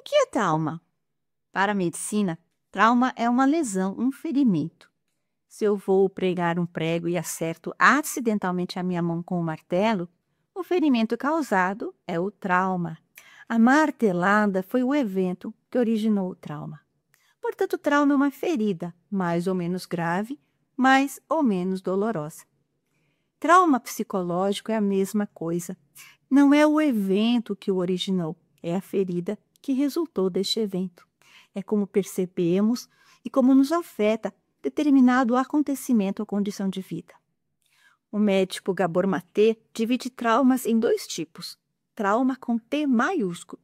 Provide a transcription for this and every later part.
que é trauma? Para a medicina, trauma é uma lesão, um ferimento. Se eu vou pregar um prego e acerto acidentalmente a minha mão com o martelo, o ferimento causado é o trauma. A martelada foi o evento que originou o trauma. Portanto, o trauma é uma ferida, mais ou menos grave, mais ou menos dolorosa. Trauma psicológico é a mesma coisa. Não é o evento que o originou, é a ferida que resultou deste evento. É como percebemos e como nos afeta determinado acontecimento ou condição de vida. O médico Gabor Maté divide traumas em dois tipos. Trauma com T maiúsculo,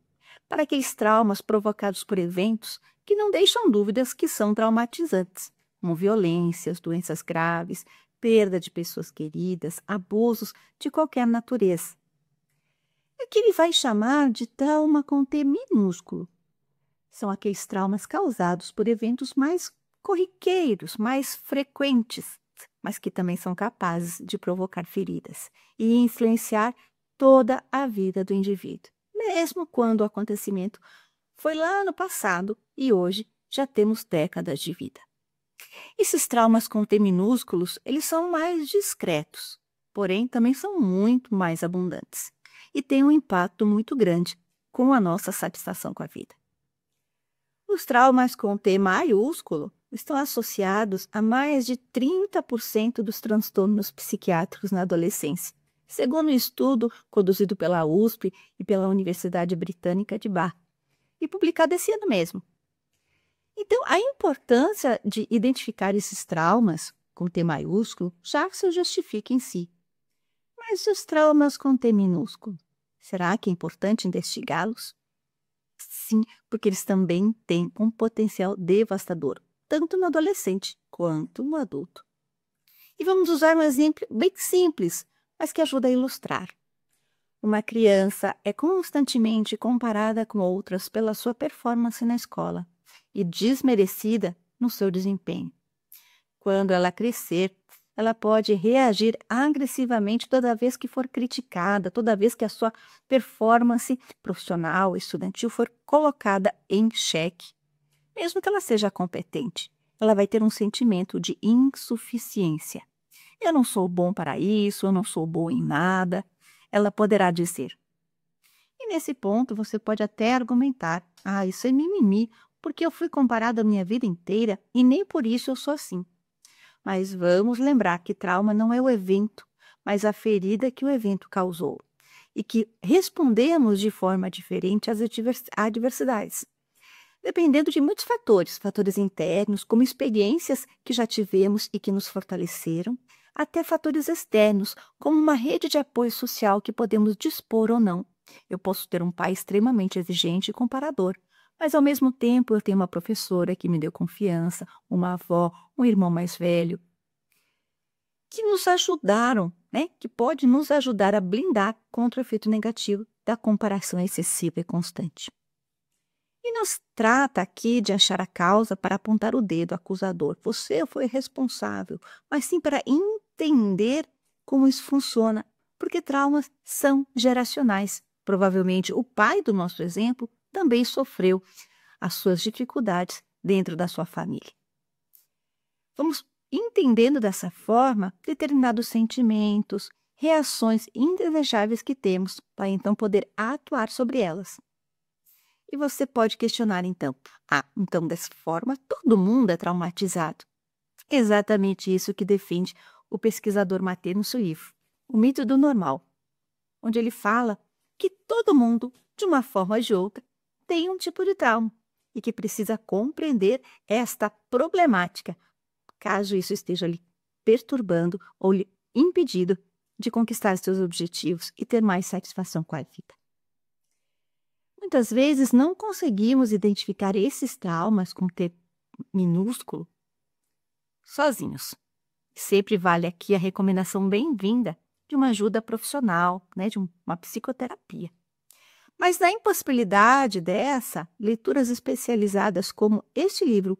para aqueles traumas provocados por eventos que não deixam dúvidas que são traumatizantes, como violências, doenças graves, perda de pessoas queridas, abusos de qualquer natureza. E o que ele vai chamar de trauma com T minúsculo são aqueles traumas causados por eventos mais corriqueiros, mais frequentes, mas que também são capazes de provocar feridas e influenciar toda a vida do indivíduo, mesmo quando o acontecimento foi lá no passado e hoje já temos décadas de vida. Esses traumas com T minúsculos, eles são mais discretos, porém também são muito mais abundantes e têm um impacto muito grande com a nossa satisfação com a vida. Os traumas com T maiúsculo estão associados a mais de 30% dos transtornos psiquiátricos na adolescência, segundo um estudo conduzido pela USP e pela Universidade Britânica de Bath, e publicado esse ano mesmo. Então, a importância de identificar esses traumas com T maiúsculo já se justifica em si. Mas os traumas com T minúsculo, será que é importante investigá-los? Sim, porque eles também têm um potencial devastador, tanto no adolescente quanto no adulto. E vamos usar um exemplo bem simples, mas que ajuda a ilustrar. Uma criança é constantemente comparada com outras pela sua performance na escola e desmerecida no seu desempenho. Quando ela crescer, ela pode reagir agressivamente toda vez que for criticada, toda vez que a sua performance profissional, estudantil for colocada em xeque. Mesmo que ela seja competente, ela vai ter um sentimento de insuficiência. Eu não sou bom para isso, eu não sou boa em nada, ela poderá dizer. E nesse ponto você pode até argumentar, isso é mimimi, porque eu fui comparada a minha vida inteira e nem por isso eu sou assim. Mas vamos lembrar que trauma não é o evento, mas a ferida que o evento causou. E que respondemos de forma diferente às adversidades. Dependendo de muitos fatores, fatores internos, como experiências que já tivemos e que nos fortaleceram, até fatores externos, como uma rede de apoio social que podemos dispor ou não. Eu posso ter um pai extremamente exigente e comparador, mas ao mesmo tempo eu tenho uma professora que me deu confiança, uma avó, um irmão mais velho, que nos ajudaram, que pode nos ajudar a blindar contra o efeito negativo da comparação excessiva e constante. E nos trata aqui de achar a causa para apontar o dedo acusador. Você foi responsável, mas sim para entender como isso funciona, porque traumas são geracionais. Provavelmente o pai do nosso exemplo também sofreu as suas dificuldades dentro da sua família. Vamos entendendo dessa forma determinados sentimentos, reações indesejáveis que temos para então poder atuar sobre elas. E você pode questionar então, então dessa forma todo mundo é traumatizado. Exatamente isso que defende o pesquisador Maté no seu livro, O Mito do Normal, onde ele fala que todo mundo, de uma forma ou de outra, tem um tipo de trauma e que precisa compreender esta problemática, caso isso esteja lhe perturbando ou lhe impedindo de conquistar seus objetivos e ter mais satisfação com a vida. Muitas vezes não conseguimos identificar esses traumas com T minúsculo sozinhos. Sempre vale aqui a recomendação bem-vinda de uma ajuda profissional, de uma psicoterapia. Mas na impossibilidade dessa, leituras especializadas como este livro,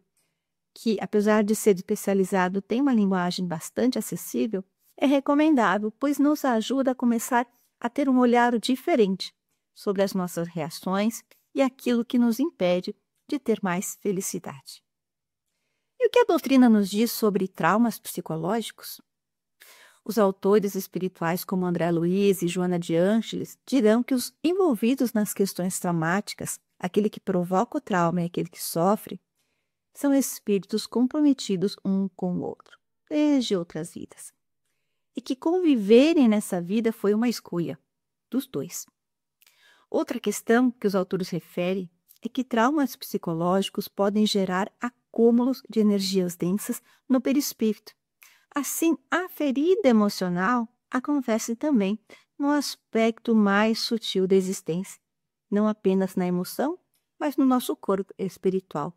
que apesar de ser especializado tem uma linguagem bastante acessível, é recomendável, pois nos ajuda a começar a ter um olhar diferente sobre as nossas reações e aquilo que nos impede de ter mais felicidade. E o que a doutrina nos diz sobre traumas psicológicos? Os autores espirituais como André Luiz e Joana de Ângeles dirão que os envolvidos nas questões traumáticas, aquele que provoca o trauma e aquele que sofre, são espíritos comprometidos um com o outro, desde outras vidas. E que conviverem nessa vida foi uma escolha dos dois. Outra questão que os autores referem é que traumas psicológicos podem gerar acúmulos de energias densas no perispírito. Assim, a ferida emocional acontece também no aspecto mais sutil da existência, não apenas na emoção, mas no nosso corpo espiritual.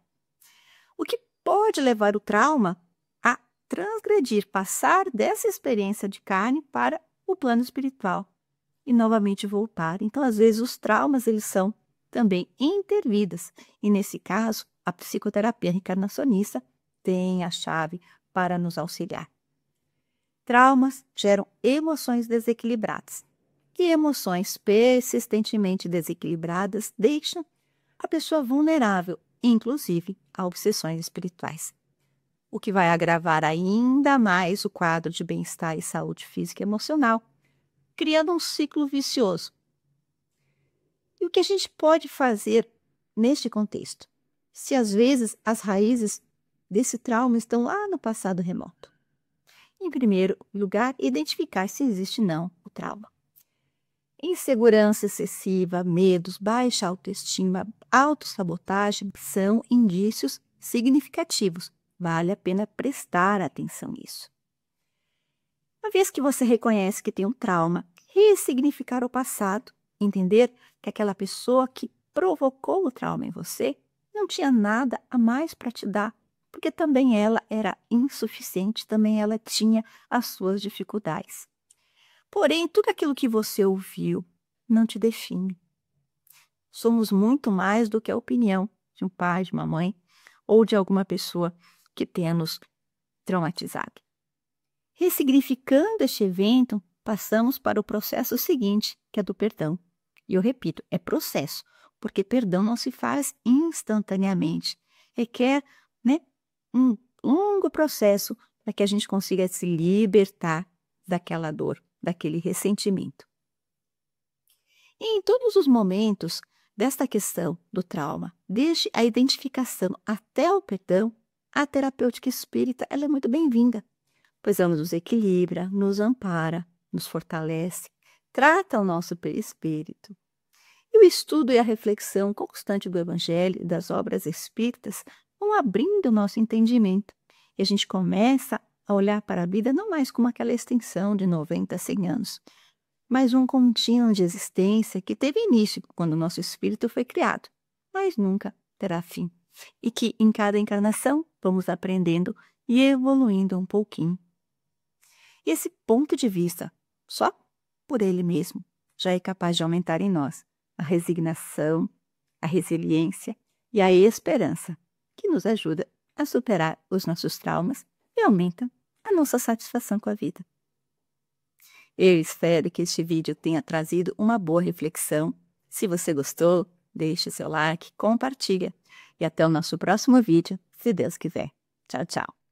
O que pode levar o trauma a transgredir, passar dessa experiência de carne para o plano espiritual e novamente voltar. Então, às vezes, os traumas eles são também intervidas, e nesse caso, a psicoterapia reencarnacionista tem a chave para nos auxiliar. Traumas geram emoções desequilibradas. E emoções persistentemente desequilibradas deixam a pessoa vulnerável, inclusive a obsessões espirituais. O que vai agravar ainda mais o quadro de bem-estar e saúde física e emocional, criando um ciclo vicioso. E o que a gente pode fazer neste contexto? Se às vezes as raízes desse trauma estão lá no passado remoto. Em primeiro lugar, identificar se existe ou não o trauma. Insegurança excessiva, medos, baixa autoestima, autossabotagem são indícios significativos. Vale a pena prestar atenção nisso. Uma vez que você reconhece que tem um trauma, ressignificar o passado, entender que aquela pessoa que provocou o trauma em você não tinha nada a mais para te dar, porque também ela era insuficiente, também ela tinha as suas dificuldades. Porém, tudo aquilo que você ouviu não te define. Somos muito mais do que a opinião de um pai, de uma mãe ou de alguma pessoa que tenha nos traumatizado. Ressignificando este evento, passamos para o processo seguinte, que é do perdão. E eu repito, é processo, porque perdão não se faz instantaneamente. Requer, um longo processo para que a gente consiga se libertar daquela dor, daquele ressentimento. E em todos os momentos desta questão do trauma, desde a identificação até o perdão, a terapêutica espírita ela é muito bem-vinda, pois ela nos equilibra, nos ampara, nos fortalece, trata o nosso perispírito. E o estudo e a reflexão constante do Evangelho e das obras espíritas vão abrindo o nosso entendimento. E a gente começa a olhar para a vida não mais como aquela extensão de 90 a 100 anos, mas um contínuo de existência que teve início quando o nosso espírito foi criado, mas nunca terá fim. E que em cada encarnação vamos aprendendo e evoluindo um pouquinho. E esse ponto de vista, só por ele mesmo, já é capaz de aumentar em nós a resignação, a resiliência e a esperança, que nos ajuda a superar os nossos traumas e aumenta a nossa satisfação com a vida. Eu espero que este vídeo tenha trazido uma boa reflexão. Se você gostou, deixe seu like, compartilha e até o nosso próximo vídeo, se Deus quiser. Tchau, tchau.